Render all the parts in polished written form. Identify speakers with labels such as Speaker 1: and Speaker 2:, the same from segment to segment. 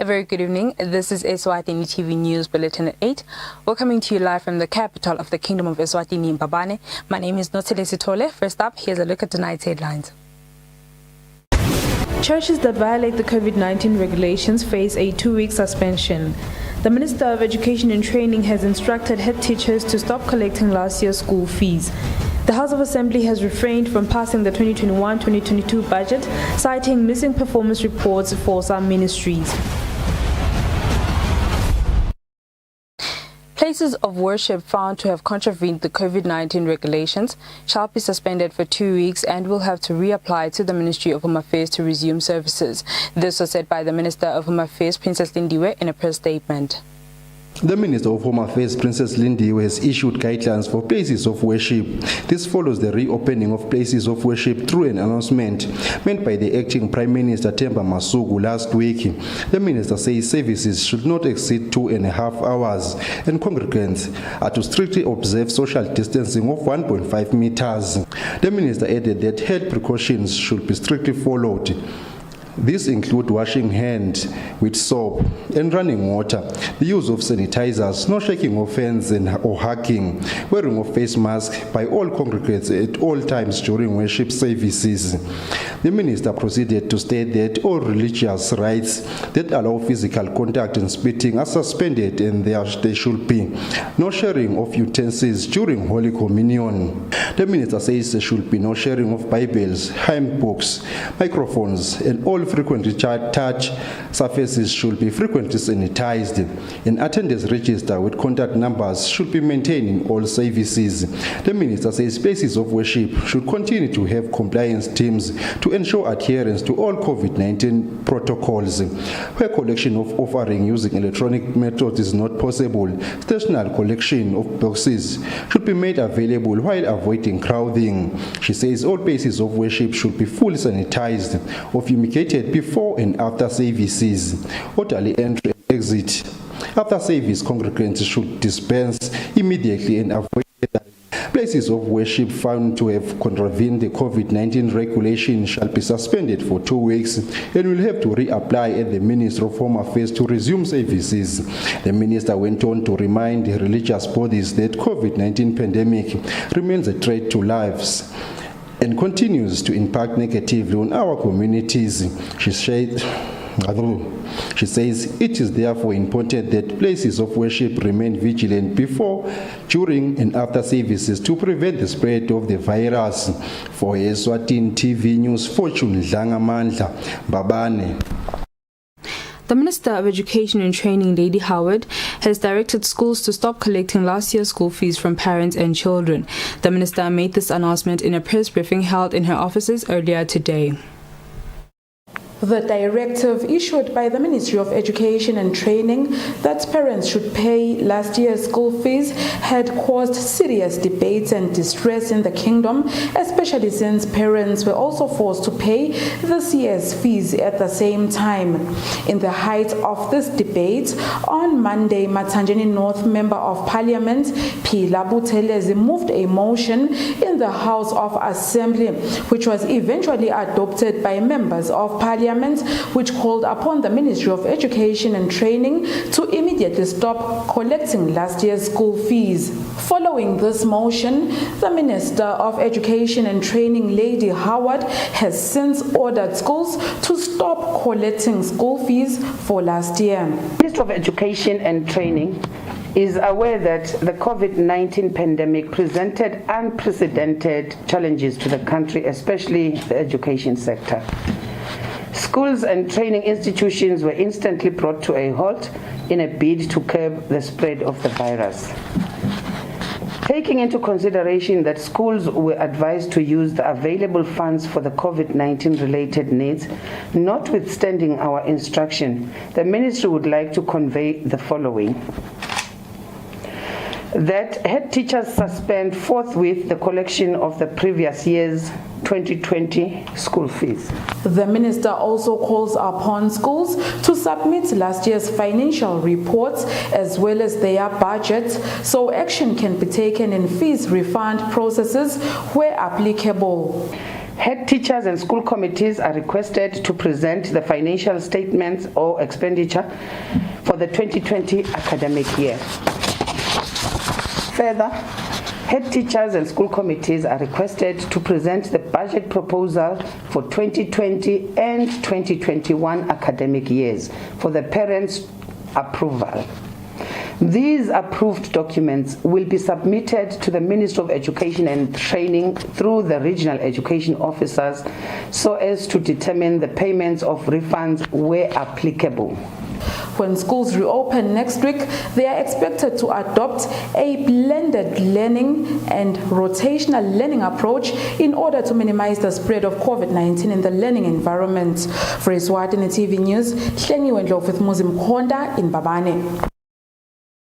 Speaker 1: very good evening. This is Eswatini TV News Bulletin at 8. We're coming to you live from the capital of the Kingdom of Eswatini in Mbabane. My name is Notile Sitole. First up, here's a look at tonight's headlines. Churches that violate the COVID-19 regulations face a 2-week suspension. The Minister of Education and Training has instructed head teachers to stop collecting last year's school fees. The House of Assembly has refrained from passing the 2021-2022 budget, citing missing performance reports for some ministries. Places of worship found to have contravened the COVID-19 regulations shall be suspended for 2 weeks and will have to reapply to the Ministry of Home Affairs to resume services. This was said by the Minister of Home Affairs, Princess Lindiwe, in a press statement.
Speaker 2: The Minister of Home Affairs, Princess Lindiwe, has issued guidelines for places of worship. This follows the reopening of places of worship through an announcement made by the acting Prime Minister Themba Masuku last week. The Minister says services should not exceed 2.5 hours and congregants are to strictly observe social distancing of 1.5 meters. The Minister added that health precautions should be strictly followed. These include washing hands with soap and running water, the use of sanitizers, no shaking of hands or hugging, wearing of face masks by all congregants at all times during worship services. The Minister proceeded to state that all religious rites that allow physical contact and spitting are suspended and there should be no sharing of utensils during Holy Communion. The Minister says there should be no sharing of Bibles, hymn books, microphones, and all frequently touch surfaces should be frequently sanitized. An attendance register with contact numbers should be maintained in all services. The Minister says places of worship should continue to have compliance teams to ensure adherence to all COVID-19 protocols. Where collection of offering using electronic methods is not possible, stationary collection of boxes should be made available while avoiding crowding. She says all places of worship should be fully sanitized or fumigated before and after services. Orderly entry and exit. After service, congregants should dispense immediately and avoid places of worship found to have contravened the COVID-19 regulation shall be suspended for 2 weeks and will have to reapply at the Ministry of Home Affairs to resume services. The Minister went on to remind the religious bodies that COVID-19 pandemic remains a threat to lives and continues to impact negatively on our communities. She says it is therefore important that places of worship remain vigilant before, during and after services to prevent the spread of the virus. For Eswatini TV News, Fortune Dlangamandla, Mbabane.
Speaker 1: The Minister of Education and Training, Lady Howard, has directed schools to stop collecting last year's school fees from parents and children. The Minister made this announcement in a press briefing held in her offices earlier today. The directive issued by the Ministry of Education and Training that parents should pay last year's school fees had caused serious debates and distress in the kingdom, especially since parents were also forced to pay this year's fees at the same time. In the height of this debate, on Monday, Matsanjeni North Member of Parliament, Phila Buthelezi, moved a motion in the House of Assembly, which was eventually adopted by members of Parliament, which called upon the Ministry of Education and Training to immediately stop collecting last year's school fees. Following this motion, the Minister of Education and Training, Lady Howard, has since ordered schools to stop collecting school fees for last year.
Speaker 3: The Ministry of Education and Training is aware that the COVID-19 pandemic presented unprecedented challenges to the country, especially the education sector. Schools and training institutions were instantly brought to a halt in a bid to curb the spread of the virus. Taking into consideration that schools were advised to use the available funds for the COVID-19 related needs, notwithstanding our instruction, the Ministry would like to convey the following. That head teachers suspend forthwith the collection of the previous year's 2020 school fees.
Speaker 1: The Minister also calls upon schools to submit last year's financial reports as well as their budgets so action can be taken in fees refund processes where applicable.
Speaker 3: Head teachers and school committees are requested to present the financial statements or expenditure for the 2020 academic year. Further, head teachers and school committees are requested to present the budget proposal for 2020 and 2021 academic years for the parents' approval. These approved documents will be submitted to the Ministry of Education and Training through the regional education officers so as to determine the payments of refunds where applicable.
Speaker 4: When schools reopen next week, they are expected to adopt a blended learning and rotational learning approach in order to minimize the spread of COVID-19 in the learning environment. For Eswatini TV News, Hlengiwe Ndlovu with Muzim Konda in Babane.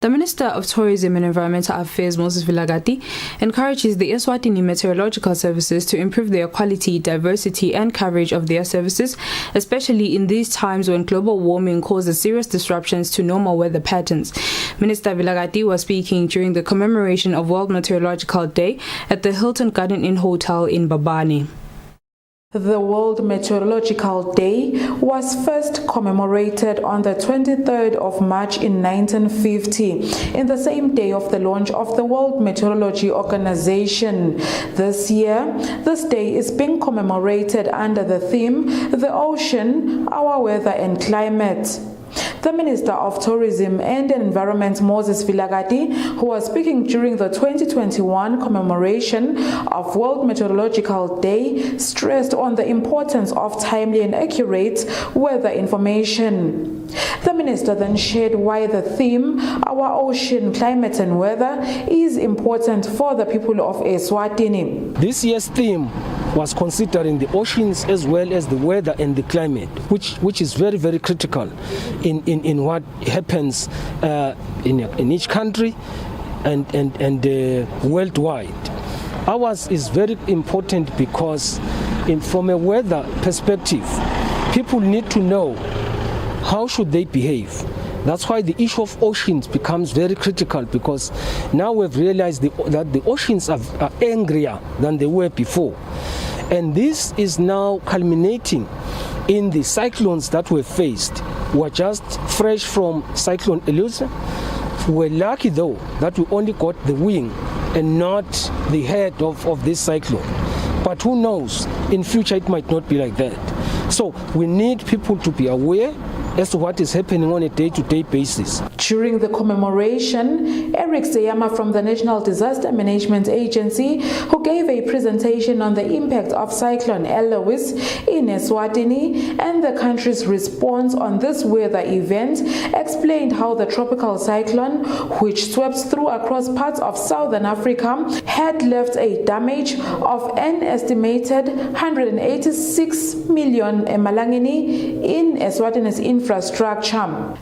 Speaker 1: The Minister of Tourism and Environmental Affairs, Moses Vilagati, encourages the Eswatini Meteorological Services to improve their quality, diversity and coverage of their services, especially in these times when global warming causes serious disruptions to normal weather patterns. Minister Vilagati was speaking during the commemoration of World Meteorological Day at the Hilton Garden Inn Hotel in Babane.
Speaker 4: The World Meteorological Day was first commemorated on the 23rd of March in 1950, in the same day of the launch of the World Meteorology Organization. This year, this day is being commemorated under the theme, The Ocean, Our Weather and Climate. The Minister of Tourism and Environment, Moses Vilagati, who was speaking during the 2021 commemoration of World Meteorological Day, stressed on the importance of timely and accurate weather information. The minister then shared why the theme, Our Ocean, Climate and Weather, is important for the people of Eswatini.
Speaker 5: This year's theme was considering the oceans as well as the weather and the climate, which is very, very critical in what happens in each country and worldwide. Ours is very important because from a weather perspective, people need to know how should they behave. That's why the issue of oceans becomes very critical, because now we've realized that the oceans are angrier than they were before. And this is now culminating in the cyclones that were faced. We're just fresh from Cyclone Eleusa. We're lucky though that we only got the wing and not the head of this cyclone. But who knows, in future it might not be like that. So we need people to be aware as to what is happening on a day-to-day basis.
Speaker 4: During the commemoration, Eric Zeyama from the National Disaster Management Agency, who gave a presentation on the impact of Cyclone Eleusa in Eswatini and the country's response on this weather event, explained how the tropical cyclone, which swept through across parts of southern Africa, had left a damage of an estimated 186 million emalangeni in Eswatini's infrastructure.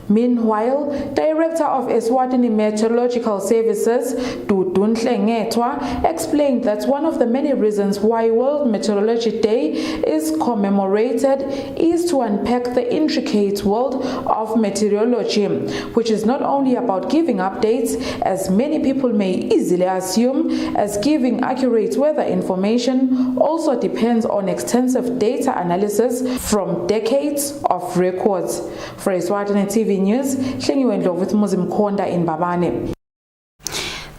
Speaker 4: Meanwhile, Director of Eswatini Meteorological Services, Dudun Hlengetwa, explained that one of the many reasons why World Meteorology Day is commemorated is to unpack the intricate world of meteorology, which is not only about giving updates, as many people may easily assume, as giving accurate weather information also depends on extensive data analysis from decades of records. For Eswatini TV News, Hlengiwe Ndlovu with Muzim Konda in Babane.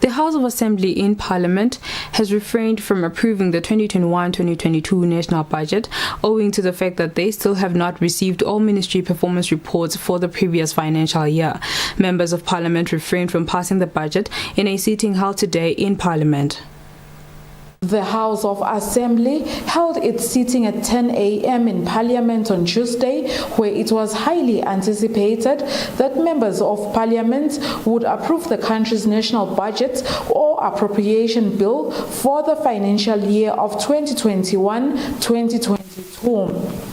Speaker 1: The House of Assembly in Parliament has refrained from approving the 2021-2022 national budget owing to the fact that they still have not received all ministry performance reports for the previous financial year. Members of Parliament refrained from passing the budget in a sitting held today in Parliament.
Speaker 4: The House of Assembly held its sitting at 10 a.m. in Parliament on Tuesday, where it was highly anticipated that members of Parliament would approve the country's national budget or appropriation bill for the financial year of 2021-2022.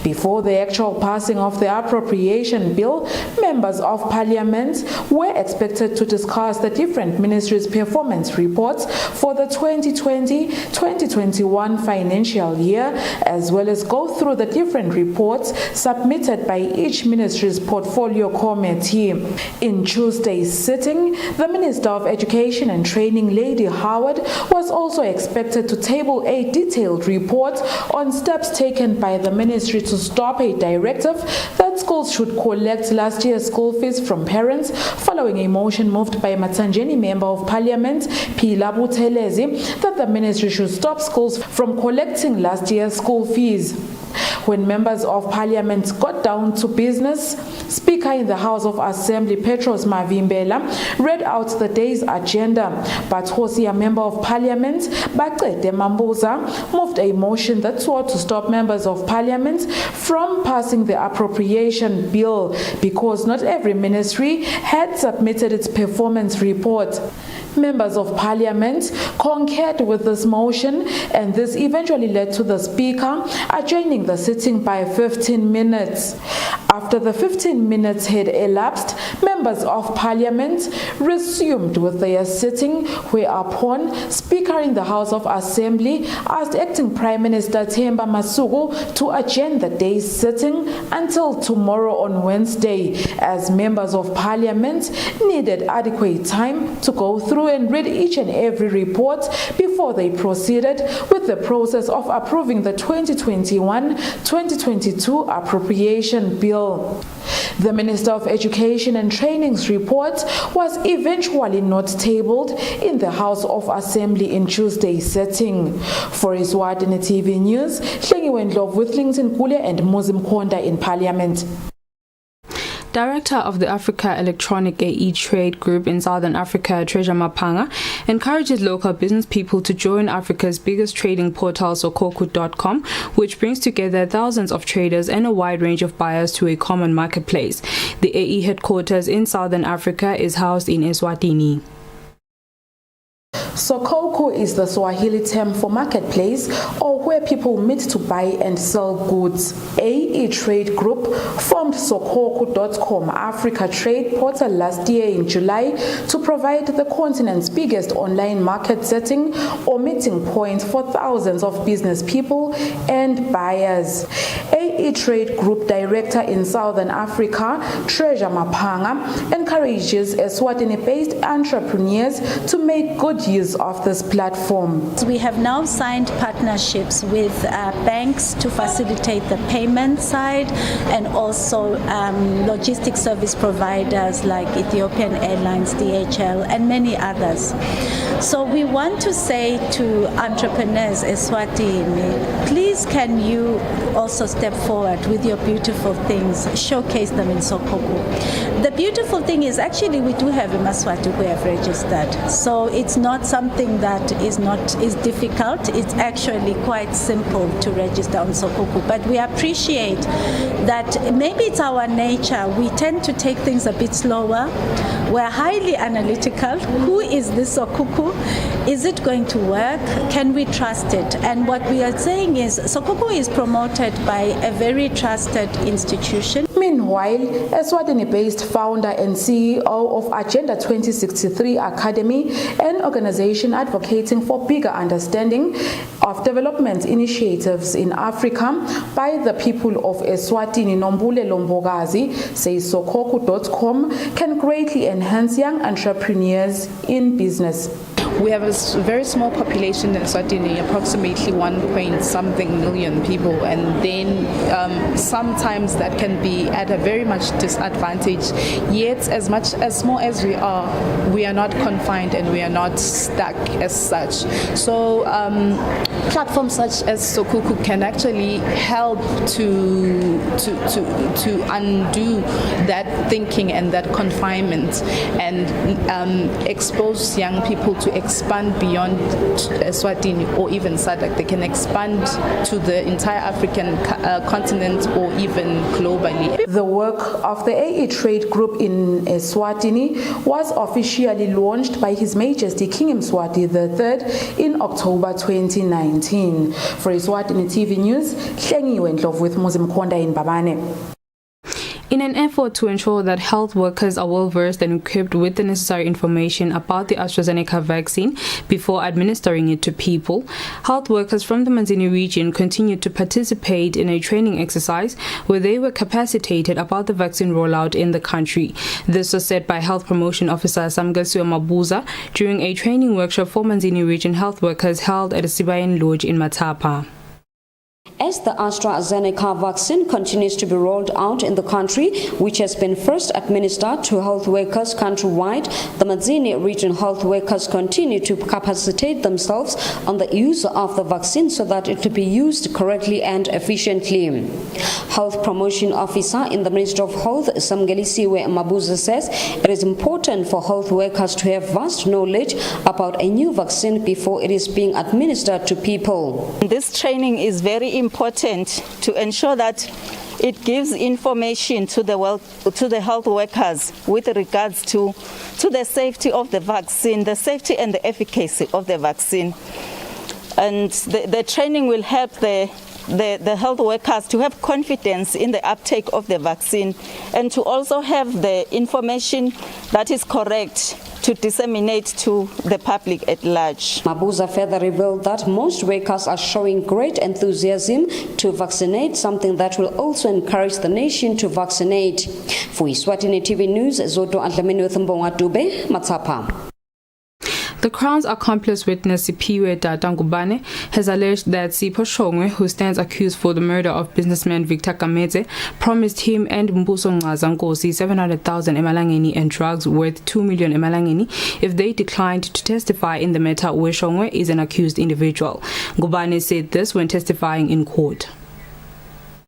Speaker 4: Before the actual passing of the appropriation bill, members of parliament were expected to discuss the different ministries' performance reports for the 2020-2021 financial year, as well as go through the different reports submitted by each ministry's portfolio committee. In Tuesday's sitting, the Minister of Education and Training, Lady Howard, was also expected to table a detailed report on steps taken by the ministry to stop a directive that schools should collect last year's school fees from parents, following a motion moved by Matsanjeni Member of Parliament, Pila Buthelezi, that the ministry should stop schools from collecting last year's school fees. When members of parliament got down to business, Speaker in the House of Assembly, Petros Mavimbela, read out the day's agenda, but Hosia Member of Parliament, Baqede Mambuza, moved a motion that sought to stop members of parliament from passing the appropriation bill because not every ministry had submitted its performance report. Members of parliament concurred with this motion, and this eventually led to the Speaker adjourning the sitting by 15 minutes. After the 15 minutes had elapsed, members of parliament resumed with their sitting, whereupon Speaker in the House of Assembly asked Acting Prime Minister Themba Masuku to adjourn the day's sitting until tomorrow on Wednesday, as members of parliament needed adequate time to go through and read each and every report before they proceeded with the process of approving the 2021-2022 appropriation bill. The Minister of Education and Training's report was eventually not tabled in the House of Assembly in Tuesday's sitting. For Eswatini TV News, Hlengiwe Ndlovu with Linton Kule and Muzim Konda in Parliament.
Speaker 1: Director of the Africa Electronic AE Trade Group in Southern Africa, Treasure Mapanga, encourages local business people to join Africa's biggest trading portal, sokoku.com, which brings together thousands of traders and a wide range of buyers to a common marketplace. The AE headquarters in Southern Africa is housed in Eswatini.
Speaker 4: Sokoku is the Swahili term for marketplace, or where people meet to buy and sell goods. AE Trade Group formed Sokoku.com Africa Trade Portal last year in July to provide the continent's biggest online market setting or meeting point for thousands of business people and buyers. AE Trade Group Director in Southern Africa, Treasure Mapanga, encourages Eswatini-based entrepreneurs to make good use of this platform.
Speaker 6: We have now signed partnerships with banks to facilitate the payment side, and also logistic service providers like Ethiopian Airlines, DHL, and many others. So we want to say to entrepreneurs, Eswatini, please can you also step forward with your beautiful things, showcase them in Sokoku. The beautiful thing is actually we do have a Maswati who have registered, so it's not something that is difficult. It's actually quite simple to register on Sokoku, but we appreciate that maybe it's our nature. We tend to take things a bit slower. We're highly analytical. Who is this Sokoku? Is it going to work? Can we trust it? And what we are saying is Sokoku is promoted by a very trusted institution.
Speaker 4: Meanwhile, Eswatini-based founder and CEO of Agenda 2063 Academy, an organization advocating for bigger understanding of development initiatives in Africa by the people of Eswatini, Nombule Lombogazi, says Sokoku.com can greatly enhance young entrepreneurs in business.
Speaker 7: We have a very small population in Eswatini, approximately 1.something million people, and then sometimes that can be at a very much disadvantage. Yet, as much as small as we are not confined and we are not stuck as such. So platforms such as Sokoku can actually help to undo that thinking and that confinement, and expose young people to expand beyond Eswatini or even SADC. They can expand to the entire African continent or even globally.
Speaker 4: The work of the AA Trade Group in Eswatini was officially launched by His Majesty King Mswati III in October 2019. For Eswatini TV News, Hlengiwe Ndlovu with Muzimkhonda in Babane.
Speaker 1: In an effort to ensure that health workers are well versed and equipped with the necessary information about the AstraZeneca vaccine before administering it to people, health workers from the Manzini region continued to participate in a training exercise where they were capacitated about the vaccine rollout in the country. This was said by Health Promotion Officer Samgasiwa Mabuza during a training workshop for Manzini region health workers held at a Sibayan Lodge in Matapa.
Speaker 8: As the AstraZeneca vaccine continues to be rolled out in the country, which has been first administered to health workers countrywide, the Manzini region health workers continue to capacitate themselves on the use of the vaccine so that it will be used correctly and efficiently. Health Promotion Officer in the Ministry of Health, Samgelisiwe Mabuza, says it is important for health workers to have vast knowledge about a new vaccine before it is being administered to people.
Speaker 9: This training is very important to ensure that it gives information to the health workers with regards to the safety of the vaccine, the safety and the efficacy of the vaccine. And the training will help the health workers to have confidence in the uptake of the vaccine and to also have the information that is correct to disseminate to the public at large.
Speaker 8: Mabuza further revealed that most workers are showing great enthusiasm to vaccinate, something that will also encourage the nation to vaccinate. For Eswatini TV News, Zoto Antlamini with Mbonga Dube, Matapa.
Speaker 1: The Crown's accomplice witness Sipiwe Ngubane has alleged that Sipho Shongwe, who stands accused for the murder of businessman Victor Kamete, promised him and Mbuso Nkosi 700,000 emalangeni and drugs worth 2 million emalangeni if they declined to testify in the matter where Shongwe is an accused individual. Ngubane said this when testifying in court.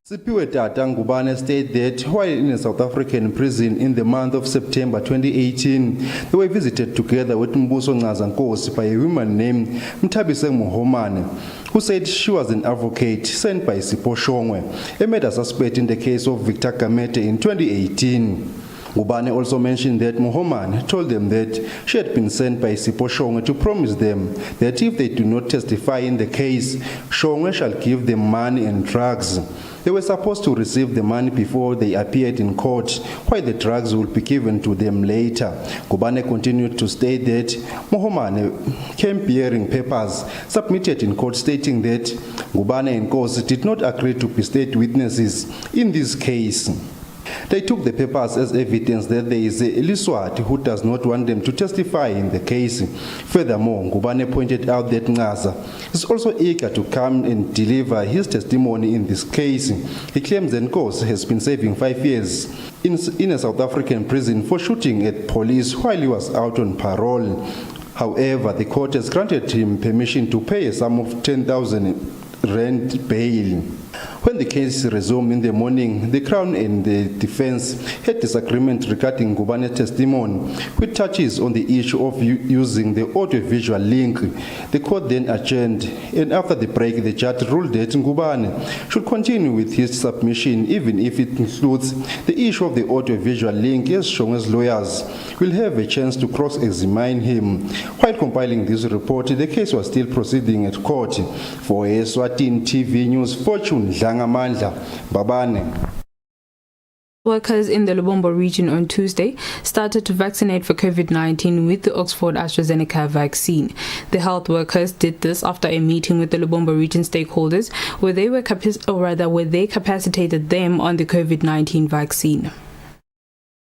Speaker 2: Sipiwe Ngubane stated that while in a South African prison in the month of September 2018, they were visited together with Mbuso Nkosi by a woman named Mthabise Mohomane, who said she was an advocate sent by Sipho Shongwe, a murder suspect in the case of Victor Kamete in 2018. Ngubane also mentioned that Mohomane told them that she had been sent by Sipho Shongwe to promise them that if they do not testify in the case, Shongwe shall give them money and drugs. They were supposed to receive the money before they appeared in court, while the drugs would be given to them later. Ngubane continued to state that Mohomane came bearing papers submitted in court stating that Ngubane and Nkosi did not agree to be state witnesses in this case. They took the papers as evidence that there is a Liswati who does not want them to testify in the case. Furthermore, Ngubane pointed out that Ngaza is also eager to come and deliver his testimony in this case. He claims that Nkosi has been serving 5 years in a South African prison for shooting at police while he was out on parole. However, the court has granted him permission to pay a sum of 10,000 rand bail. When the case resumed in the morning, the Crown and the defense had disagreement regarding Ngubane's testimony, which touches on the issue of using the audio-visual link. The court then adjourned, and after the break, the judge ruled that Ngubane should continue with his submission, even if it includes the issue of the audio-visual link, as Shongwe's lawyers will have a chance to cross-examine him. While compiling this report, the case was still proceeding at court. For Eswatini TV News, Fortune Dlangamandla, Babane.
Speaker 1: Workers in the Lubombo region on Tuesday started to vaccinate for COVID-19 with the Oxford AstraZeneca vaccine. The health workers did this after a meeting with the Lubombo region stakeholders where they capacitated them on the COVID-19 vaccine.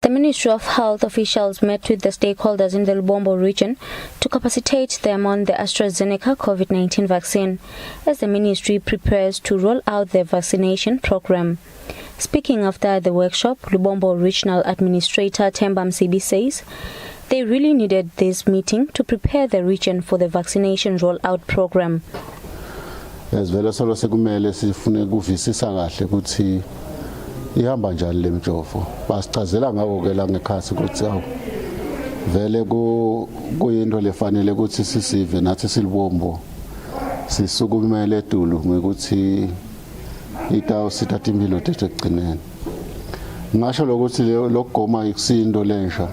Speaker 10: The Ministry of Health officials met with the stakeholders in the Lubombo region to capacitate them on the AstraZeneca COVID-19 vaccine as the ministry prepares to roll out their vaccination program. Speaking after the workshop, Lubombo Regional Administrator Themba Msibi says they really needed this meeting to prepare the region for the vaccination rollout program.
Speaker 11: As well as sekumele sifune kuvisisa kahle ukuthi ihamba njani le mjovo. Basichazela ngako ke la ngekhasi ukuthi vele kuyinto lefanele ukuthi sisive nathi silibombo sisukumele etulu ngokuthi itawo sithatha impilo tethu ekugcineni. Ngasho lokuthi lokugoma ikusinto lensha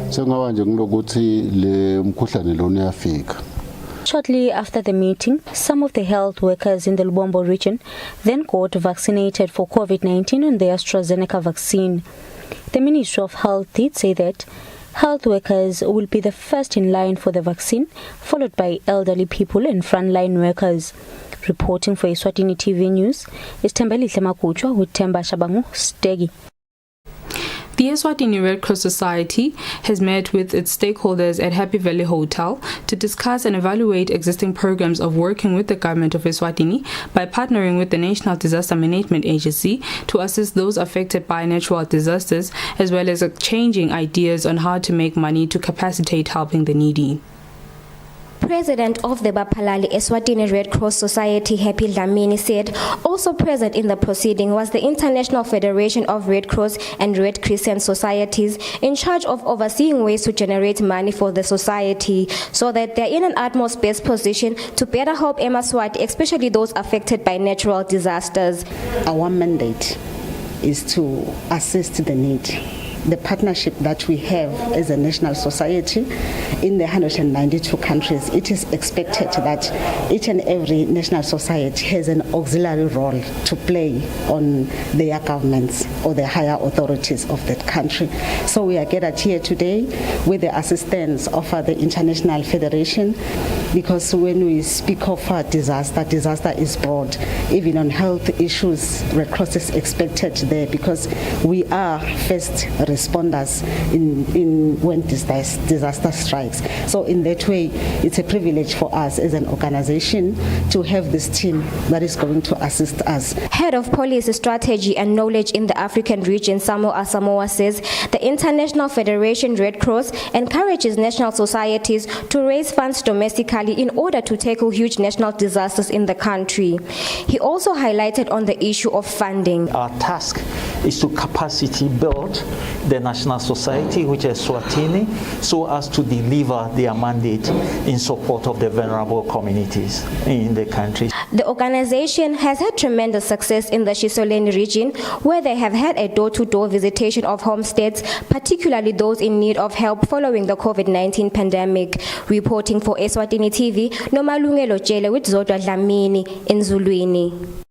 Speaker 11: sengaba nje kunokuthi le mkhuhlane lona uyafika.
Speaker 10: Shortly after the meeting, some of the health workers in the Lubombo region then got vaccinated for COVID-19 on the AstraZeneca vaccine. The Ministry of Health did say that health workers will be the first in line for the vaccine, followed by elderly people and frontline workers. Reporting for Eswatini TV News is Tembelihle Makuchwa with Temba Shabangu Stegi.
Speaker 1: The Eswatini Red Cross Society has met with its stakeholders at Happy Valley Hotel to discuss and evaluate existing programs of working with the government of Eswatini by partnering with the National Disaster Management Agency to assist those affected by natural disasters, as well as exchanging ideas on how to make money to capacitate helping the needy.
Speaker 12: President of the Bapalali Eswatini Red Cross Society, Happy Dlamini, said also present in the proceeding was the International Federation of Red Cross and Red Crescent Societies, in charge of overseeing ways to generate money for the society so that they're in an utmost best position to better help Eswatini, especially those affected by natural disasters.
Speaker 13: Our mandate is to assist the need. The partnership that we have as a national society in the 192 countries, it is expected that each and every national society has an auxiliary role to play on their governments or the higher authorities of that country. So we are gathered here today with the assistance of the International Federation, because when we speak of disaster is broad. Even on health issues, Red Cross is expected there because we are first responders in when disaster strikes. So in that way, it's a privilege for us as an organization to have this team that is going to assist us.
Speaker 12: Head of Policy Strategy and Knowledge in the African region, Samuel Asamoah, says the International Federation Red Cross encourages national societies to raise funds domestically in order to tackle huge national disasters in the country. He also highlighted on the issue of funding.
Speaker 14: Our task is to capacity build the national society, which is Eswatini, so as to deliver their mandate in support of the vulnerable communities in the country.
Speaker 12: The organization has had tremendous success in the Shisoleni region, where they have had a door-to-door visitation of homesteads, particularly those in need of help following the COVID-19 pandemic. Reporting for Eswatini TV, Nomalungelo Jele with Zodwa Dlamini in Zulwini.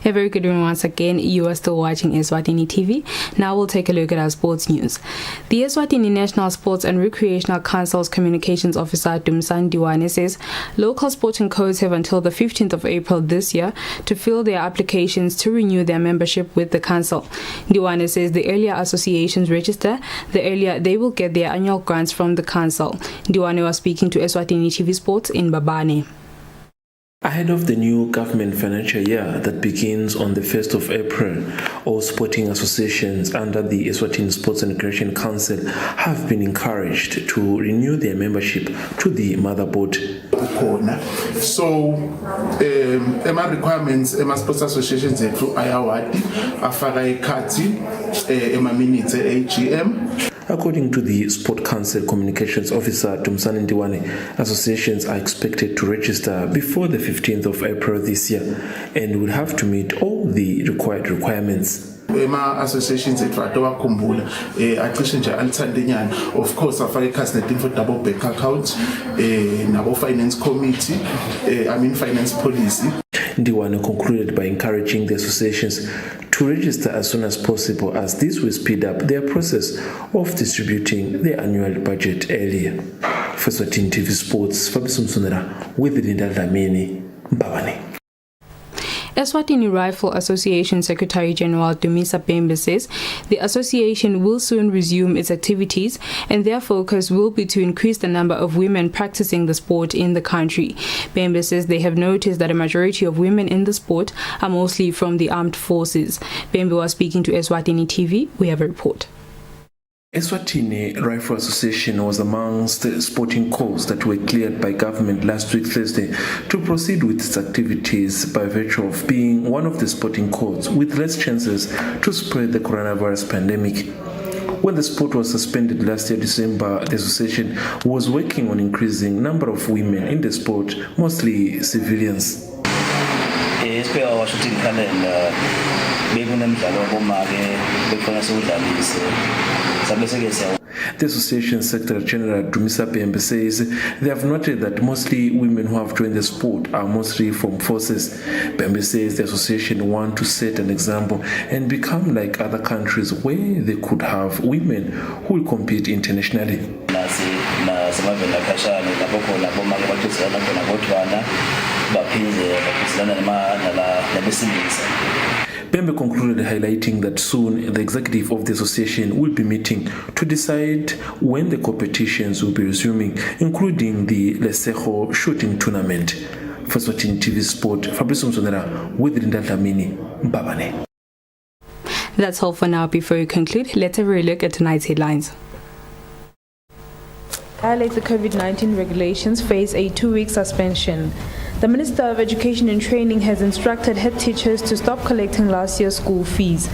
Speaker 1: A very good evening once again. You are still watching Eswatini TV. Now we'll take a look at our sports news. The Eswatini National Sports and Recreational Council's Communications Officer Dumsan Diwane says local sporting codes have until the 15th of April this year to fill their applications to renew their membership with the council. Diwane says the earlier associations register, the earlier they will get their annual grants from the council. Diwane was speaking to Eswatini TV Sports in Babane.
Speaker 15: Ahead of the new government financial year that begins on the 1st of April, all sporting associations under the Eswatini Sports and Recreation Council have been encouraged to renew their membership to the motherboard.
Speaker 16: So, ema requirements ema sports associations zethu ayawadi afaka ikhathi ema minutes AGM.
Speaker 15: According to the Sport Council Communications Officer Dumsan Diwane, associations are expected to register before the 15th of April this year and will have to meet all the required requirements.
Speaker 16: Ema associations ethu atowakhumbula acishe nje alithandenyana. Of course afaka ikhasi for double bank account nabo finance committee finance policy.
Speaker 15: Ndiwane concluded by encouraging the associations to register as soon as possible, as this will speed up their process of distributing their annual budget earlier. For Eswatini TV Sports, Fabrice Msonera with Linda Dlamini, Mbabane.
Speaker 1: Eswatini Rifle Association Secretary General Dumisa Bembe says the association will soon resume its activities and their focus will be to increase the number of women practicing the sport in the country. Bembe says they have noticed that a majority of women in the sport are mostly from the armed forces. Bembe was speaking to Eswatini TV. We have a report.
Speaker 15: Eswatini Rifle Association was amongst the sporting codes that were cleared by government last week Thursday to proceed with its activities by virtue of being one of the sporting codes with less chances to spread the coronavirus pandemic. When the sport was suspended last year December, the association was working on increasing number of women in the sport, mostly civilians. The association Secretary General Dumisa Pembe says they have noted that mostly women who have joined the sport are mostly from forces. Pembe says the association want to set an example and become like other countries where they could have women who will compete internationally. Pembe concluded highlighting that soon the executive of the association will be meeting to decide when the competitions will be resuming, including the Lesego shooting tournament. For Eswatini TV Sport, Fabrice Msonera with Linda Dlamini, Mbabane.
Speaker 1: That's all for now. Before we conclude, let's have a look at tonight's headlines.
Speaker 4: Violate the COVID-19 regulations face a 2-week suspension. The Minister of Education and Training has instructed head teachers to stop collecting last year's school fees.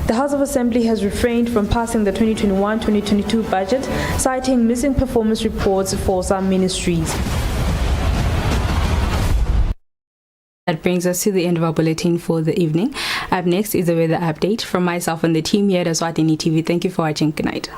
Speaker 4: The House of Assembly has refrained from passing the 2021-2022 budget, citing missing performance reports for some ministries.
Speaker 1: That brings us to the end of our bulletin for the evening. Up next is the weather update from myself and the team here at Eswatini TV. Thank you for watching. Good night.